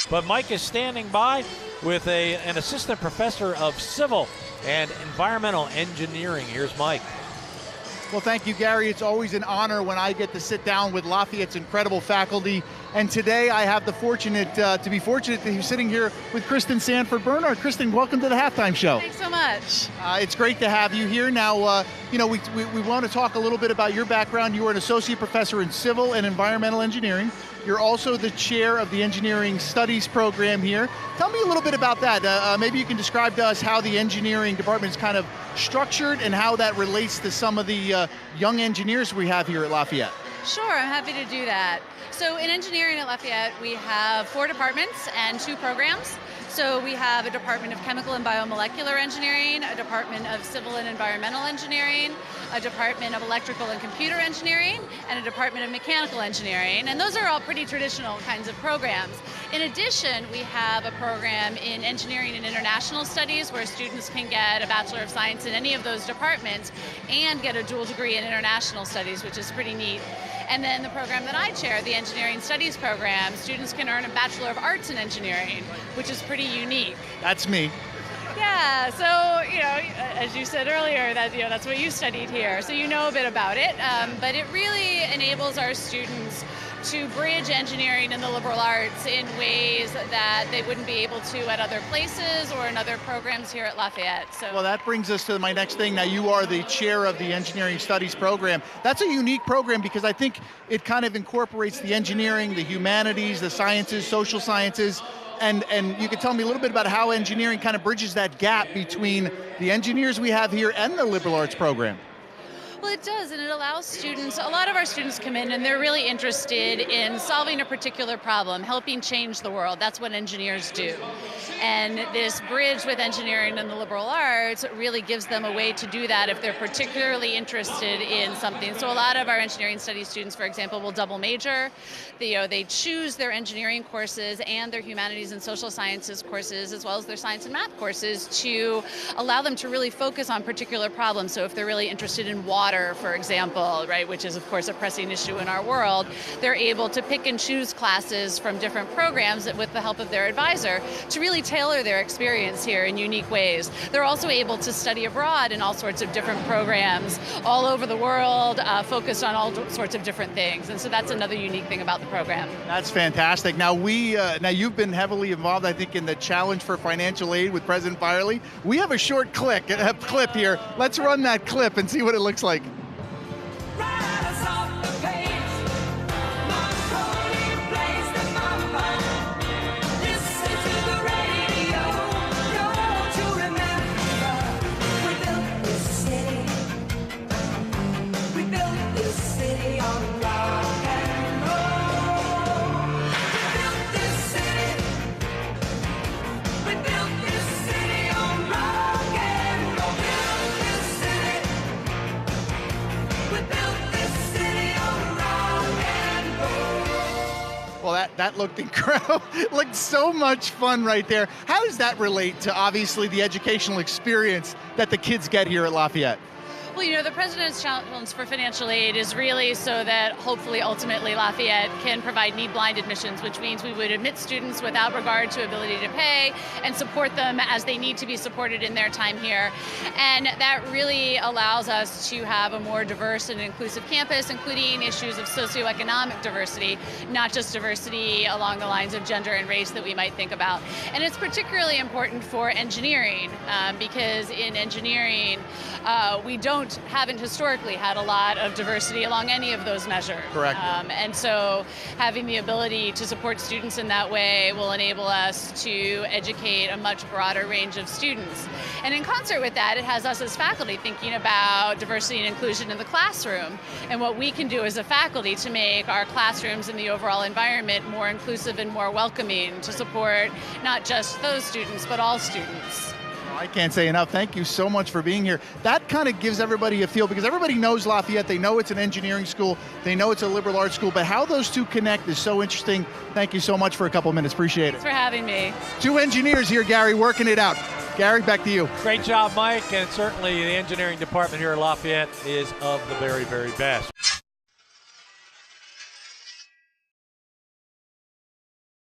But Mike is standing by with an assistant professor of civil and environmental engineering. Here's Mike. Well, thank you, Gary. It's always an honor when I get to sit down with Lafayette's incredible faculty. And today I have the to be fortunate to be sitting here with Kristen Sanford Bernhardt. Kristen, welcome to the halftime show. Thanks so much. It's great to have you here. Now, we want to talk a little bit about your background. You are an associate professor in civil and environmental engineering. You're also the chair of the engineering studies program here. Tell me a little bit about that. Maybe you can describe to us how the engineering department is kind of structured and how that relates to some of the young engineers we have here at Lafayette. Sure, I'm happy to do that. So in engineering at Lafayette, we have 4 departments and 2 programs. So we have a Department of Chemical and Biomolecular Engineering, a Department of Civil and Environmental Engineering, a Department of Electrical and Computer Engineering, and a Department of Mechanical Engineering. And those are all pretty traditional kinds of programs. In addition, we have a program in Engineering and International Studies where students can get a Bachelor of Science in any of those departments and get a dual degree in International Studies, which is pretty neat. And then the program that I chair, the Engineering Studies program, students can earn a Bachelor of Arts in Engineering, which is pretty unique. That's me. Yeah, so, as you said earlier, that's what you studied here, so you know a bit about it, but it really enables our students to bridge engineering and the liberal arts in ways that they wouldn't be able to at other places or in other programs here at Lafayette. So, well, that brings us to my next thing. Now, you are the chair of the Engineering Studies program. That's a unique program because I think it kind of incorporates the engineering, the humanities, the sciences, social sciences, and you can tell me a little bit about how engineering kind of bridges that gap between the engineers we have here and the liberal arts program. Well, it does, and it allows students, a lot of our students come in and they're really interested in solving a particular problem, helping change the world. That's what engineers do. And this bridge with engineering and the liberal arts really gives them a way to do that if they're particularly interested in something. So a lot of our engineering studies students, for example, will double major. They choose their engineering courses and their humanities and social sciences courses, as well as their science and math courses, to allow them to really focus on particular problems. So if they're really interested in water, for example, right, which is of course a pressing issue in our world, they're able to pick and choose classes from different programs with the help of their advisor to really tailor their experience here in unique ways. They're also able to study abroad in all sorts of different programs all over the world, focused on all sorts of different things. And so that's another unique thing about the program. That's fantastic. Now now you've been heavily involved, I think, in the challenge for financial aid with President Byerly. We have a short clip here. Let's run that clip and see what it looks like. Well, that looked incredible. It looked so much fun right there. How does that relate to, obviously, the educational experience that the kids get here at Lafayette? Well, the President's Challenge for Financial Aid is really so that hopefully, ultimately, Lafayette can provide need-blind admissions, which means we would admit students without regard to ability to pay and support them as they need to be supported in their time here. And that really allows us to have a more diverse and inclusive campus, including issues of socioeconomic diversity, not just diversity along the lines of gender and race that we might think about. And it's particularly important for engineering because in engineering, we haven't historically had a lot of diversity along any of those measures. Correct. And so having the ability to support students in that way will enable us to educate a much broader range of students. And in concert with that, it has us as faculty thinking about diversity and inclusion in the classroom and what we can do as a faculty to make our classrooms and the overall environment more inclusive and more welcoming to support not just those students, but all students. I can't say enough. Thank you so much for being here. That kind of gives everybody a feel, because everybody knows Lafayette. They know it's an engineering school. They know it's a liberal arts school, but how those two connect is so interesting. Thank you so much for a couple of minutes. Appreciate it. Thanks for having me. 2 engineers here, Gary, working it out. Gary, back to you. Great job, Mike, and certainly the engineering department here at Lafayette is of the very, very best.